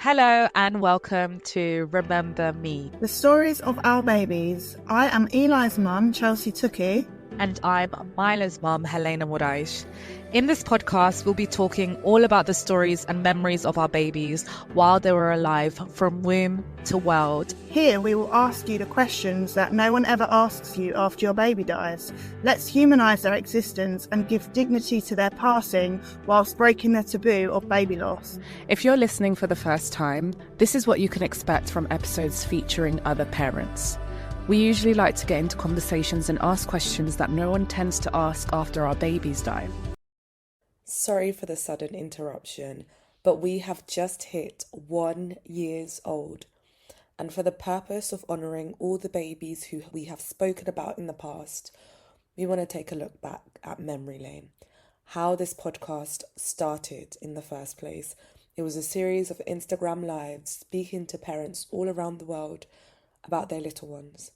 Hello and welcome to Remember Me. The stories of our babies. I am Eli's mum, Chelsea Tukey. And I'm Mila's mum, Helena Moraes. In this podcast, we'll be talking all about the stories and memories of our babies while they were alive, from womb to world. Here we will ask you the questions that no one ever asks you after your baby dies. Let's humanise their existence and give dignity to their passing whilst breaking the taboo of baby loss. If you're listening for the first time, this is what you can expect from episodes featuring other parents. We usually like to get into conversations and ask questions that no one tends to ask after our babies die. Sorry for the sudden interruption, but we have just hit 1 year old. And for the purpose of honouring all the babies who we have spoken about in the past, we want to take a look back at memory lane. How this podcast started in the first place. It was a series of Instagram lives speaking to parents all around the world about their little ones.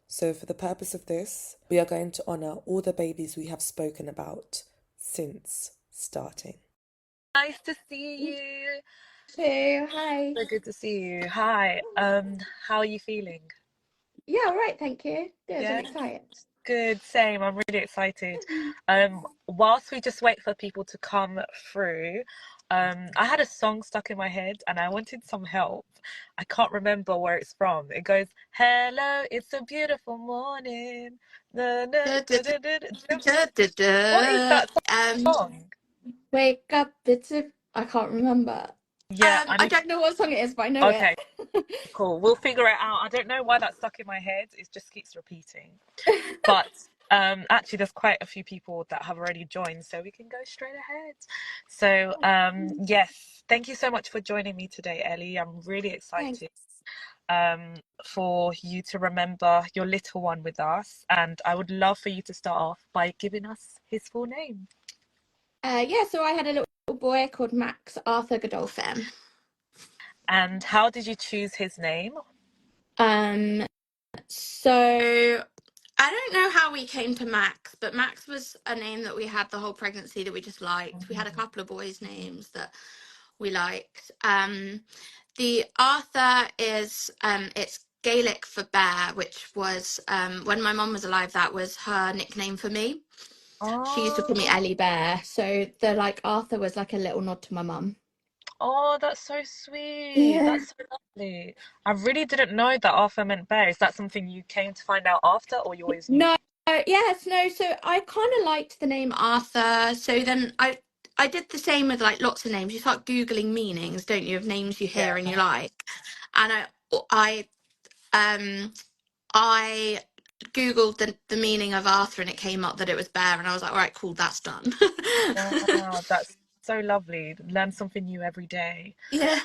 So for the purpose of this, we are going to honour all the babies we have spoken about since starting. Nice to see you. Too. Hi. So good to see you. Hi. How are you feeling? Yeah, all right, thank you. Good, Yeah. I'm excited. Good, same. I'm really excited. Whilst we just wait for people to come through, I had a song stuck in my head and I wanted some help. I can't remember where it's from. It goes, "Hello, it's a beautiful morning." Na, na, da, da, da, da. What is that song? Wake up, I can't remember. Yeah, I don't know what song it is, but I know okay, it. cool. We'll figure it out. I don't know why that's stuck in my head. It just keeps repeating. But actually, there's quite a few people that have already joined, so we can go straight ahead. So yes, thank you so much for joining me today, Ellie. I'm really excited for you to remember your little one with us, and I would love for you to start off by giving us his full name. So I had a little boy called Max Arthur Godolphin. And how did you choose his name? So I don't know how we came to Max, but Max was a name that we had the whole pregnancy that we just liked. We had a couple of boys' names that we liked. The Arthur is it's Gaelic for bear, which was when my mum was alive, that was her nickname for me. She used to call me Ellie Bear. So the Arthur was like a little nod to my mum. Oh, that's so sweet. Yeah. That's so lovely. I really didn't know that Arthur meant bear. Is that something you came to find out after, or you always knew? No, yes, no. So I kind of liked the name Arthur. So then I did the same with like lots of names. You start Googling meanings, don't you, of names you hear and you like. And I Googled the meaning of Arthur and it came up that it was bear, and I was like, all right, cool, that's done. Wow, that's so lovely. Learn something new every day. Yeah.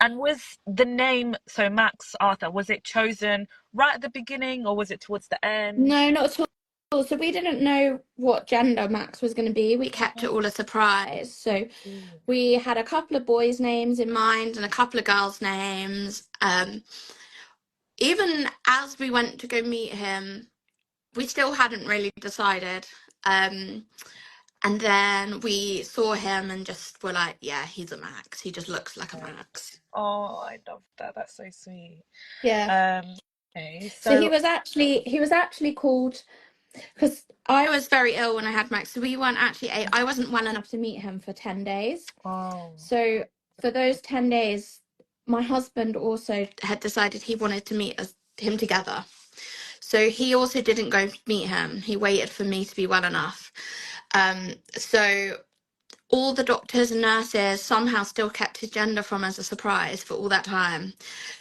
And was the name, so Max Arthur, was it chosen right at the beginning or was it towards the end? No, not at all. So we didn't know what gender Max was going to be. We kept it all a surprise. So we had a couple of boys' names in mind and a couple of girls' names. Even as we went to go meet him, we still hadn't really decided. And then we saw him and just were like, yeah, he's a Max. He just looks like a Max. Oh, I love that. That's so sweet. Yeah. Okay, So he was actually called, because I was very ill when I had Max. So we weren't actually, I wasn't well enough to meet him for 10 days. Oh. So for those 10 days, my husband also had decided he wanted to meet him together. So he also didn't go meet him. He waited for me to be well enough. So all the doctors and nurses somehow still kept his gender from as a surprise for all that time.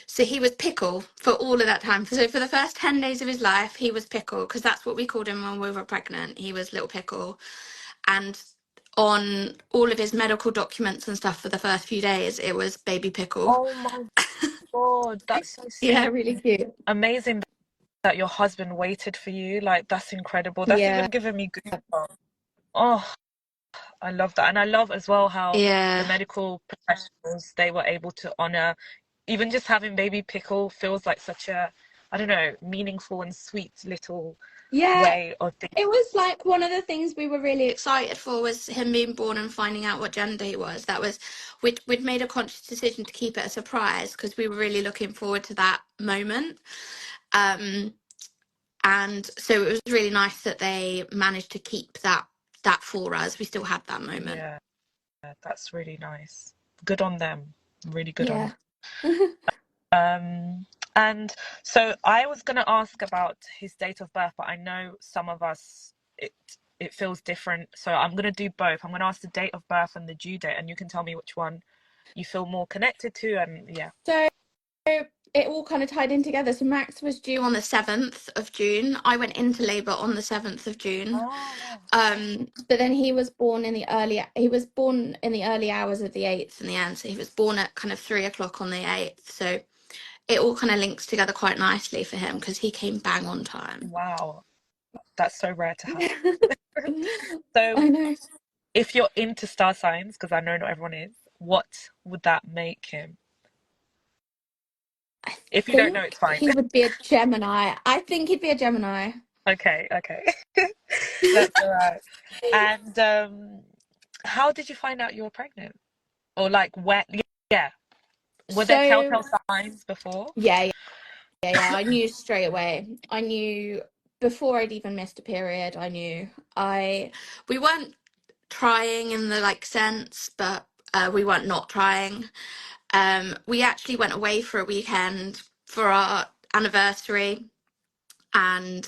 So he was Pickle for all of that time. So for the first 10 days of his life, he was Pickle, because that's what we called him when we were pregnant. He was Little Pickle. And on all of his medical documents and stuff for the first few days, it was Baby Pickle. Oh my God, that's so sweet. Yeah, really cute. Amazing that your husband waited for you. Like, that's incredible. That's even given me goosebumps. Oh, I love that. And I love as well how the medical professionals, they were able to honor, even just having baby Pickle feels like such a I don't know, meaningful and sweet little Yeah, way of thinking. it was like one of the things we were really excited for was him being born and finding out what gender he was. That was we'd made a conscious decision to keep it a surprise because we were really looking forward to that moment. Um, and so it was really nice that they managed to keep that for us. We still had that moment. Yeah, that's really nice. Good on them. Really good on Yeah. them. And so I was going to ask about his date of birth, but I know some of us it feels different. So I'm going to do both. I'm going to ask the date of birth and the due date, and you can tell me which one you feel more connected to. And yeah. So it all kind of tied in together. So Max was due on the 7th of June. I went into labour on the 7th of June. Oh, But then he was born in the early hours of the 8th in the end. So he was born at kind of 3 o'clock on the 8th. So it all kind of links together quite nicely for him because he came bang on time. wow. That's so rare to have. I So know. if you're into star signs, because I know not everyone is, what would that make him? I If you don't know, it's think fine. he would be a Gemini. I think he'd be a Gemini. Okay, okay. That's all right. And how did you find out you were pregnant? Or like where, yeah. Were there So telltale signs before? yeah. I knew straight away. I knew before I'd even missed a period. I knew. We weren't trying in the like sense, but we weren't not trying. We actually went away for a weekend for our anniversary, and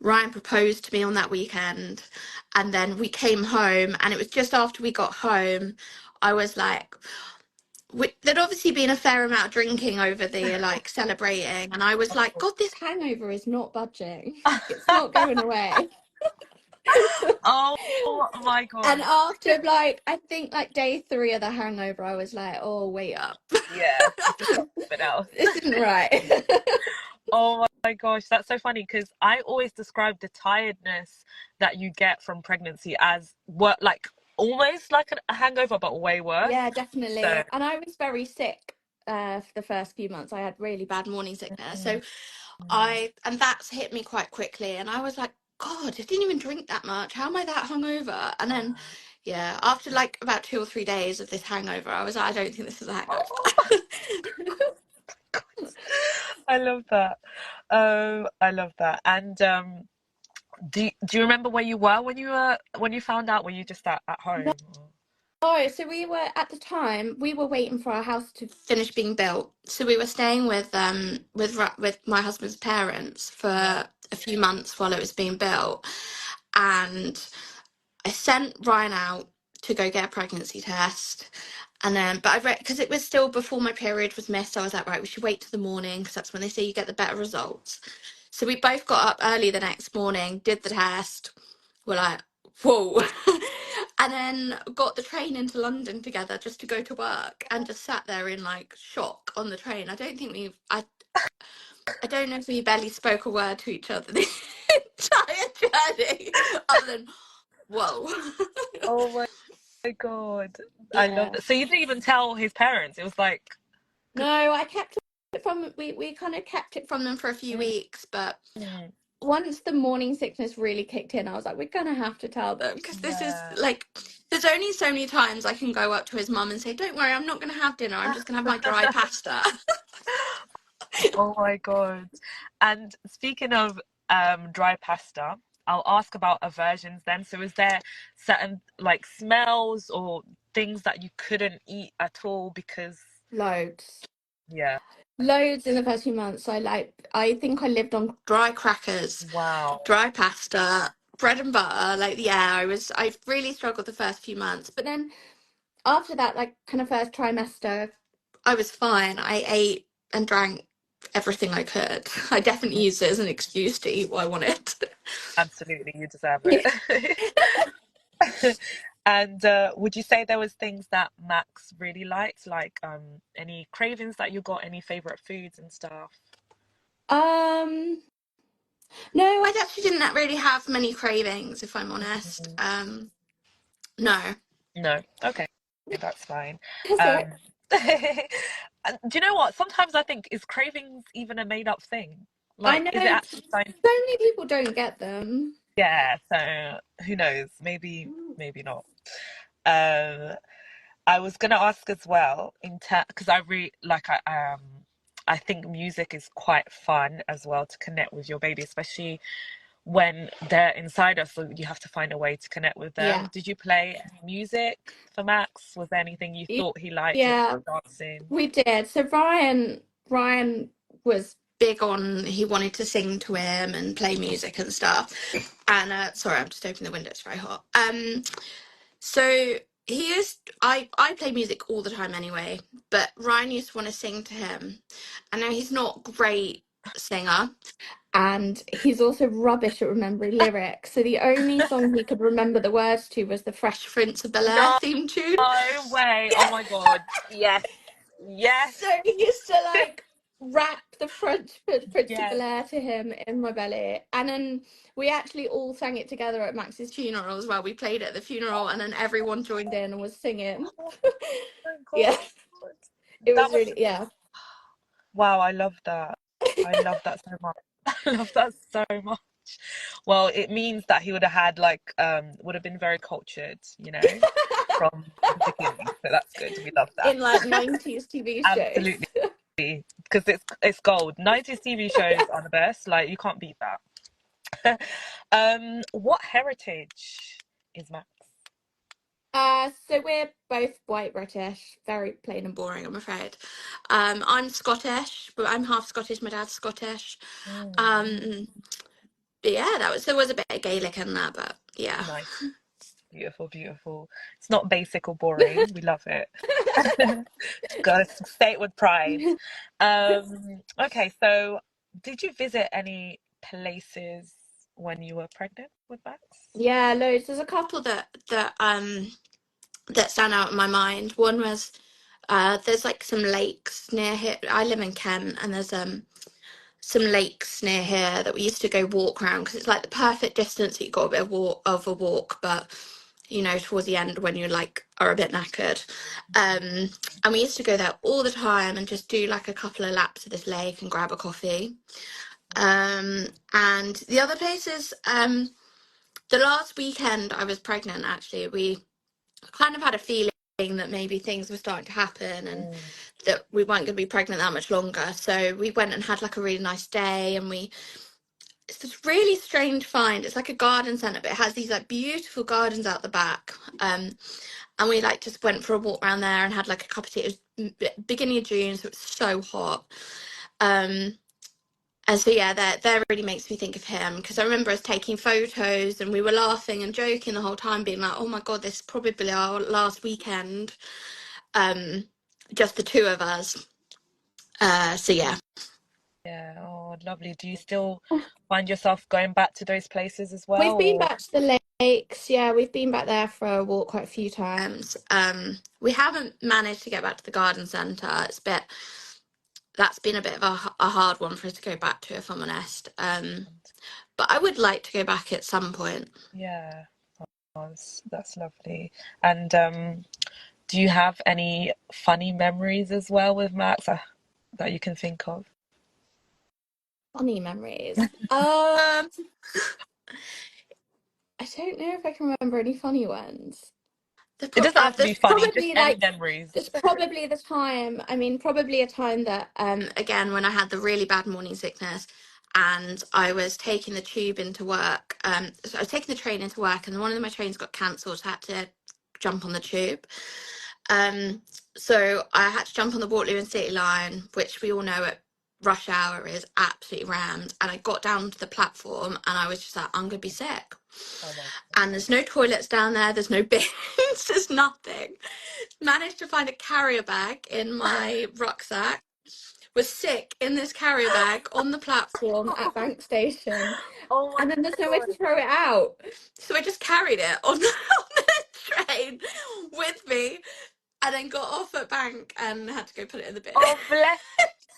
Ryan proposed to me on that weekend, and then we came home, and it was just after we got home, I was like, there'd obviously been a fair amount of drinking over the like celebrating, and I was Of like, course. God, this hangover is not budging. It's not going away. Oh my And God. after like I think like day 3 of the hangover, I was like, oh wait up. Yeah, this is something else. This isn't right. Oh my gosh, that's so funny because I always describe the tiredness that you get from pregnancy as what like almost like a hangover, but way worse. Yeah, So, definitely. And I was very sick for the first few months. I had really bad morning sickness. mm, So and that's hit me quite quickly. And I was like, God, I didn't even drink that much. How am I that hungover? And then, wow. yeah, after like about 2 or 3 days of this hangover, I was like, I don't think this is a hangover. Oh, I love that. I love that. And do you remember where you were when you found out? Were you just at home? Or- Oh, so we were at the time we were waiting for our house to finish being built. So we were staying with my husband's parents for Yeah. a few months while it was being built, and I sent Ryan out to go get a pregnancy test. And then, but I read because it was still before my period was missed. I was like, right, we should wait till the morning because that's when they say you get the better results. So we both got up early the next morning, did the test. We're like, whoa. And then got the train into London together just to go to work and just sat there in like shock on the train. I don't know if we barely spoke a word to each other the entire journey other than whoa. Oh my God. I love Yeah. that. So you didn't even tell his parents. It was like, No, I kept it from we kind of kept it from them for a few mm, weeks, but mm, once the morning sickness really kicked in, I was like, we're gonna have to tell them because this is yeah. like, there's only so many times I can go up to his mum and say, "Don't worry, I'm not gonna have dinner. I'm just gonna have my dry pasta." Oh my God. And speaking of dry pasta, I'll ask about aversions then. So is there certain like smells or things that you couldn't eat at all because Loads, yeah. loads in the first few months. I think I lived on dry crackers, Wow. dry pasta, bread and butter. Like, yeah, I really struggled the first few months, but then after that, like kind of first trimester, I was fine. I ate and drank everything I could. I definitely Mm, used it as an excuse to eat what I wanted. absolutely, you deserve Yeah. it. And would you say there was things that Max really liked, like any cravings that you got, any favorite foods and stuff? Um, no, I actually didn't really have many cravings, if I'm honest. Mhm. No. No. Okay, that's fine. That's all right. Um, and do you know what? Sometimes I think is cravings even a made up thing? I Like, know is it so actually science? many people don't get them. Yeah, so who knows? Maybe, maybe not. Um, I was gonna ask as well in because I really like I think music is quite fun as well to connect with your baby, especially when they're inside us, so you have to find a way to connect with them. Yeah. Did you play any music for Max? Was there anything you Y- thought he liked? Was Yeah, it dancing? we did. So Ryan was big on he wanted to sing to him and play music and stuff. And sorry, I'm just opening the window, it's very hot. So he is I play music all the time anyway, but Ryan used to want to sing to him. I know he's not a great singer, and he's also rubbish at remembering lyrics. So the only song he could remember the words to was the Fresh Prince of Bel-Air No theme tune. way. Oh Yeah. my God. Yes. Yes. So he used to like rap the Prince of Yes. Bel-Air to him in my belly. And then we actually all sang it together at Max's funeral as well. We played it at the funeral and then everyone joined in and was singing. Oh my Yeah, God. it That was must really, have yeah. wow, I love that. I love that so much. I love that so much. Well, it means that he would have had like would have been very cultured, from the beginning. So that's good. We love that. In like 90s TV shows. Absolutely. Because it's gold. 90s TV shows are the best. Like you can't beat that. What heritage is Max? So we're both white British, very plain and boring, I'm afraid. I'm Scottish, but I'm half Scottish. My dad's Scottish. Mm, Um, but yeah, there was a bit of Gaelic in there, but yeah. nice. Beautiful, beautiful. It's not basic or boring. We love it. Gotta say it with pride. Okay, so did you visit any places when you were pregnant with Max? Yeah, loads. There's a couple that stand out in my mind. One was there's like some lakes near here. I live in Kent, and there's some lakes near here that we used to go walk around because it's like the perfect distance that you got a bit of a walk, but towards the end when you like are a bit knackered. And we used to go there all the time and just do like a couple of laps of this lake and grab a coffee. And the other places, the last weekend I was pregnant, actually, we kind of had a feeling that maybe things were starting to happen and Mm, that we weren't going to be pregnant that much longer. So we went and had like a really nice day, and it's this really strange find. It's like a garden centre, but it has these like beautiful gardens out the back. And we like just went for a walk around there and had like a cup of tea. It was beginning of June, so it's so hot. Um, and so yeah, that really makes me think of him because I remember us taking photos and we were laughing and joking the whole time, being like, "Oh my God, this is probably our last weekend, um, just the two of us." So yeah, yeah, oh, lovely. Do you still find yourself going back to those places as well, we've been or? back to the lakes. Yeah, we've been back there for a walk quite a few times. We haven't managed to get back to the garden centre. That's been a bit of a hard one for us to go back to, if I'm honest. But I would like to go back at some point. Yeah, that's lovely. And do you have any funny memories as well with Max that you can think of? Funny memories. I don't know if I can remember any funny ones. It doesn't have to be There's funny, just probably any like memories. there's probably the time. I mean, probably a time that again when I had the really bad morning sickness, and I was taking the tube into work. So I was taking the train into work, and one of my trains got cancelled. So I had to jump on the tube. Um, so I had to jump on the Waterloo and City line, which we all know at rush hour is absolutely rammed. And I got down to the platform, and I was just like, I'm gonna be sick. Oh my And there's no toilets down there, there's no bins, there's nothing. Managed to find a carrier bag in my rucksack, was sick in this carrier bag on the platform at Bank Station, Oh my and then there's nowhere God. to throw it out. So I just carried it on on the train with me, and then got off at Bank and had to go put it in the bin. Oh, bless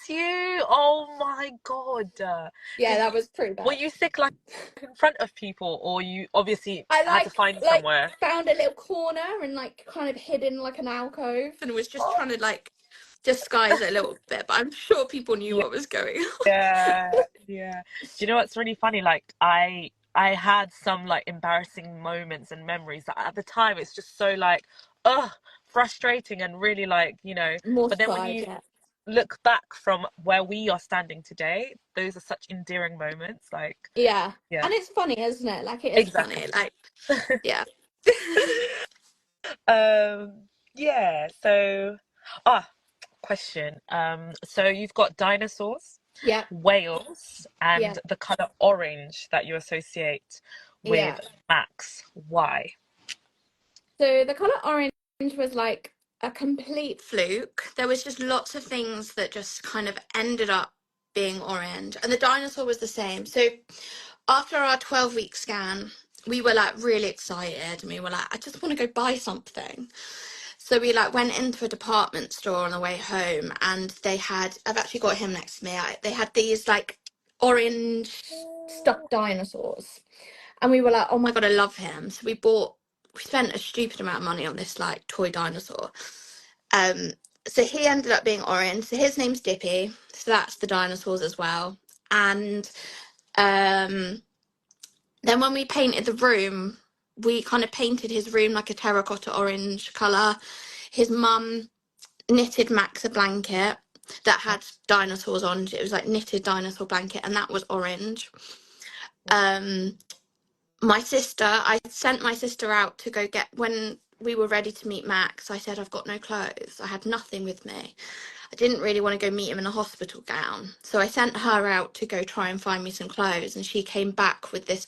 you. Oh my God. Yeah, Did that you, was pretty were bad. you sick like in front of people, or you obviously I had to find like somewhere? found a little corner and like kind of hid in like an alcove and was just Oh, trying to like disguise it a little bit, but I'm sure people knew Yeah, what was going on. yeah, yeah. Do you know what's really funny? Like I had some like embarrassing moments and memories that at the time it's just so like, ugh, frustrating and really like, but then when Mortified, you yeah. look back from where we are standing today, those are such endearing moments. Like, Yeah. yeah, And it's funny, isn't it? Like, it is exactly. funny. Like, yeah. Um, yeah, so ah, question. So you've got dinosaurs, Yeah. whales, Yeah. and the color orange that you associate with Yeah. Max. Why? So the color orange was like a complete fluke. There was just lots of things that just kind of ended up being orange. And the dinosaur was the same. So after our 12-week scan, we were like really excited and we were like, I just want to go buy something. So we like went into a department store on the way home and they had, I've actually got him next to me. They had these like orange stuffed dinosaurs. And we were like, oh my God, I love him. So we spent a stupid amount of money on this like toy dinosaur. Um, so he ended up being orange. So his name's Dippy. So that's the dinosaurs as well. And um, then when we painted the room, we kind of painted his room like a terracotta orange colour. His mum knitted Max a blanket that had dinosaurs on it. It was like knitted dinosaur blanket, and that was orange. Um, I sent my sister out to go get, when we were ready to meet Max, I said, I've got no clothes. I had nothing with me. I didn't really want to go meet him in a hospital gown. So I sent her out to go try and find me some clothes. And she came back with this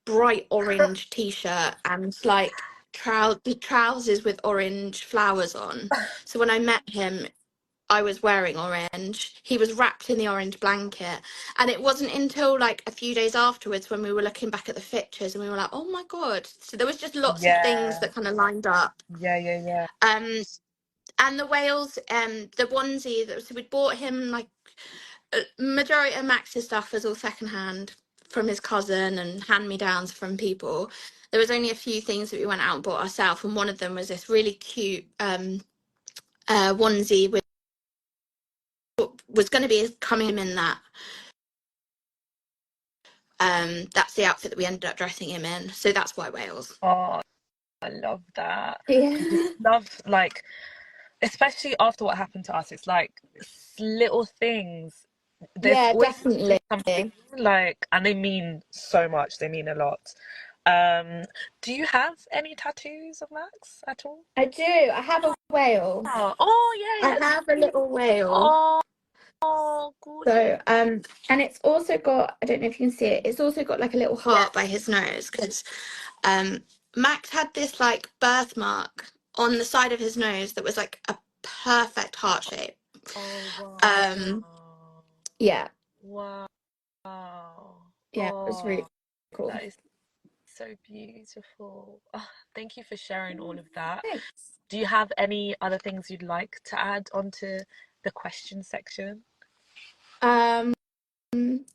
bright orange t-shirt and like trousers with orange flowers on. So when I met him, I was wearing orange. He was wrapped in the orange blanket. And it wasn't until like a few days afterwards when we were looking back at the pictures and we were like, oh my God. So there was just lots of things Yeah, that kind of lined up. yeah, yeah, yeah. Um, and the Wales, the onesie that so we'd bought him like a majority of Max's stuff was all secondhand from his cousin and hand-me-downs from people. There was only a few things that we went out and bought ourselves, and one of them was this really cute onesie with was going to be coming in that. That's the outfit that we ended up dressing him in. So that's why Wales. Oh, I love that. I just Yeah. love like, especially after what happened to us, it's like little things. There's Yeah, always seems to be definitely. something like, and they mean so much. They mean a lot. Um, do you have any tattoos of Max at all? I do. I have a whale. Oh, oh yeah, I let's have a see. little whale. Oh, oh, gorgeous. So, and it's also got, I don't know if you can see it, it's also got like a little heart by his nose because Max had this like birthmark on the side of his nose that was like a perfect heart shape. Oh, wow. Um, yeah, Wow. yeah, it was really Oh, cool. that is so beautiful. Oh, thank you for sharing all of that. Thanks. Do you have any other things you'd like to add onto the question section? Um, no,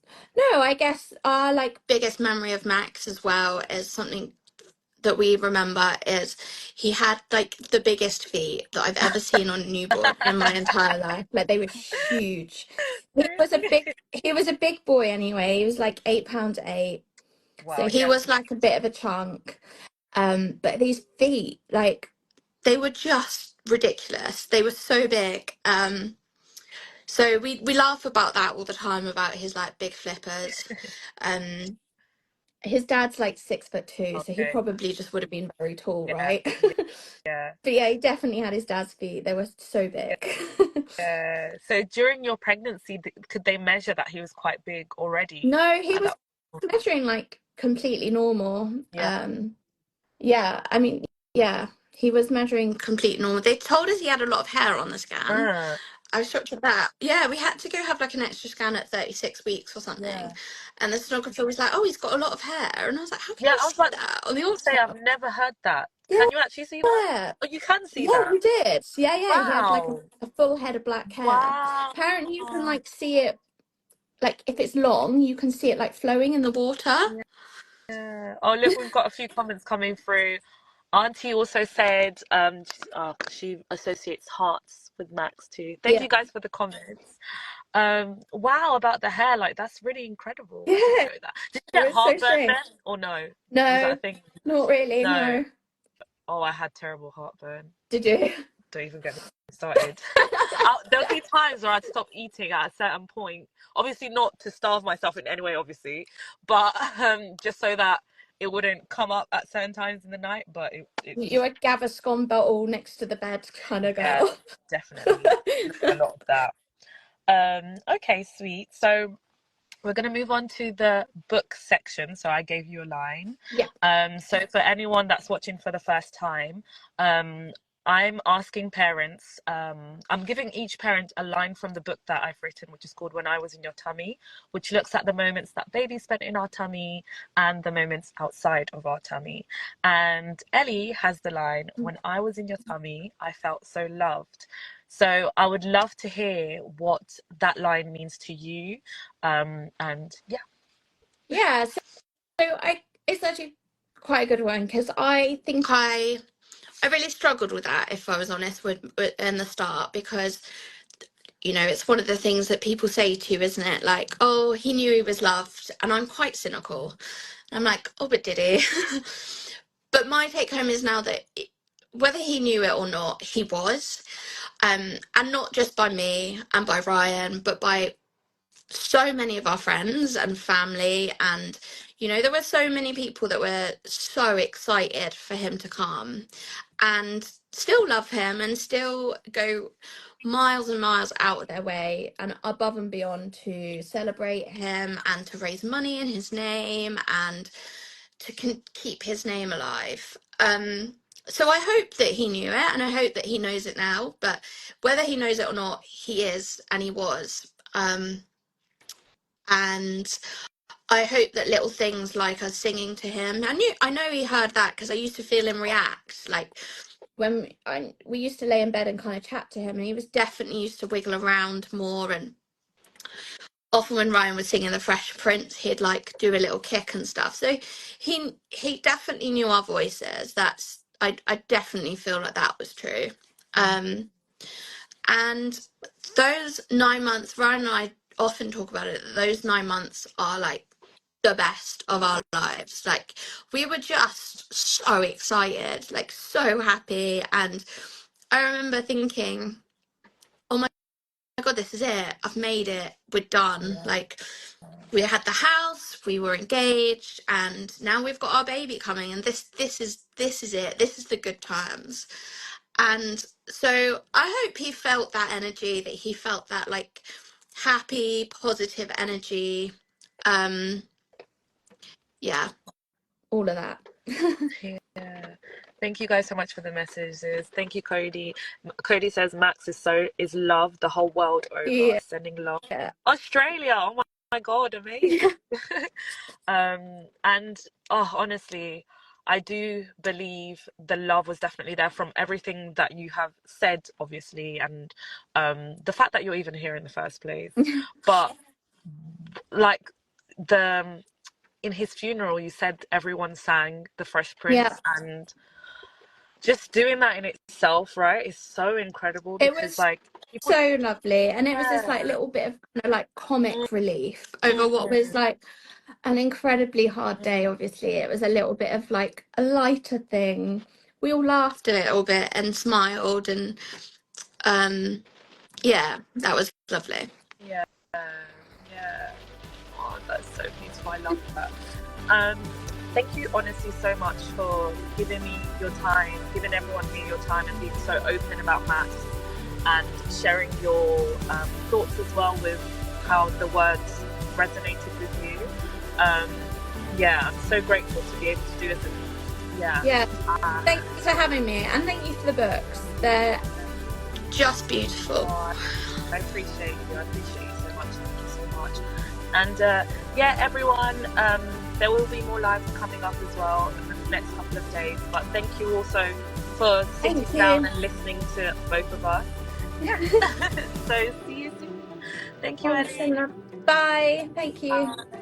I guess our like biggest memory of Max as well is something that we remember is he had like the biggest feet that I've ever seen on a newborn in my entire life. Like they were huge. Really? He was a big boy anyway. He was like 8 pounds eight. So Wow, he yeah. was like a bit of a chunk. But these feet, like they were just ridiculous. They were so big. So we laugh about that all the time about his like big flippers. Um his dad's like 6'2", so he Okay. probably just would have been very tall, Yeah, right? yeah, But yeah, he definitely had his dad's feet. They were so yeah, big. yeah. So during your pregnancy, could they measure that he was quite big already No, he at was that? measuring like completely normal. Yeah. Yeah, I mean, yeah, he was measuring complete normal. They told us he had a lot of hair on the scan. Ah, I was shocked at that. Yeah, we had to go have like an extra scan at 36 weeks or something. yeah. And the sonographer was like, oh, he's got a lot of hair. And I was like, how can Yeah, you I was see about that on the to say I've ultrasound? never heard that. Yeah, Can you actually see that? Oh, you can see yeah, that. he did. Yeah, yeah, he had like Wow. a full head of black hair. Wow. Apparently, you can like see it, like if it's long, you can see it like flowing in the water. Yeah. Oh, look, we've got a few comments coming through. Auntie also said she associates hearts with Max too. Thank Yeah. you guys for the comments. Wow, about the hair, like that's really incredible. I didn't Yeah, know that. Did you it get was so heartburn strange. then, or no? Was that a No, thing? not really, No. no. Oh, I had terrible heartburn. Did you? Don't even get me started. There'll be times where I'd stop eating at a certain point. Obviously, not to starve myself in any way, obviously, but just so that it wouldn't come up at certain times in the night. But it just, You're a Gaviscon bottle next to the bed kind of yeah, girl. definitely a lot of that. Okay, sweet. So we're going to move on to the book section. So I gave you a line. Yeah. So for anyone that's watching for the first time, I'm asking parents, I'm giving each parent a line from the book that I've written, which is called When I Was in Your Tummy, which looks at the moments that baby spent in our tummy and the moments outside of our tummy. And Ellie has the line, When I was in your tummy, I felt so loved. So I would love to hear what that line means to you. And yeah. Yeah, so it's actually quite a good one because I think I really struggled with that, if I was honest, with in the start, because it's one of the things that people say to you, isn't it? Like, oh, he knew he was loved, and I'm quite cynical. I'm like, oh, but did he? But my take home is now that whether he knew it or not, he was, and not just by me and by Ryan, but by so many of our friends and family. And there were so many people that were so excited for him to come and still love him and still go miles and miles out of their way and above and beyond to celebrate him and to raise money in his name and to keep his name alive. So I hope that he knew it, and I hope that he knows it now, but whether he knows it or not, he is and he was. And I hope that little things like us singing to him. I know he heard that because I used to feel him react. Like when we used to lay in bed and kind of chat to him, and he was definitely used to wiggle around more. And often when Ryan was singing The Fresh Prince, he'd like do a little kick and stuff. So he definitely knew our voices. I definitely feel like that was true. And those 9 months, Ryan and I often talk about it, that those 9 months are like the best of our lives. Like we were just so excited, like so happy. And I remember thinking, oh my God, this is it. I've made it. We're done. Yeah. Like we had the house, we were engaged, and now we've got our baby coming, and this is it. This is the good times. And so I hope he felt that energy, that he felt that like happy, positive energy. Yeah, all of that. Yeah. Thank you guys so much for the messages. Thank you, Cody. Cody says Max is loved the whole world over. Yeah. Sending love. Australia. Oh my God, amazing. And honestly, I do believe the love was definitely there from everything that you have said, obviously, and the fact that you're even here in the first place. But like in his funeral, you said everyone sang The Fresh Prince, and just doing that in itself, right, is so incredible It because was like people, so lovely, and it was this like yeah, little bit of kind of like comic relief over what was like an incredibly hard day. Obviously, it was a little bit of like a lighter thing. We all laughed a little bit and smiled, and yeah, that was lovely. yeah, yeah. Oh, that's so beautiful. I love that. Thank you honestly so much for giving me your time, giving everyone here your time, and being so open about maths and sharing your thoughts as well with how the words resonated with you. Yeah, I'm so grateful to be able to do this. And yeah, thank you for having me, and thank you for the books. They're just beautiful. I appreciate you. I appreciate you so much. Thank you so much. And yeah, everyone, there will be more lives coming up as well in the next couple of days. But thank you also for sitting down and listening to both of us. Yeah. So see you soon. Thank you, Ellie. Bye. Thank you. Bye.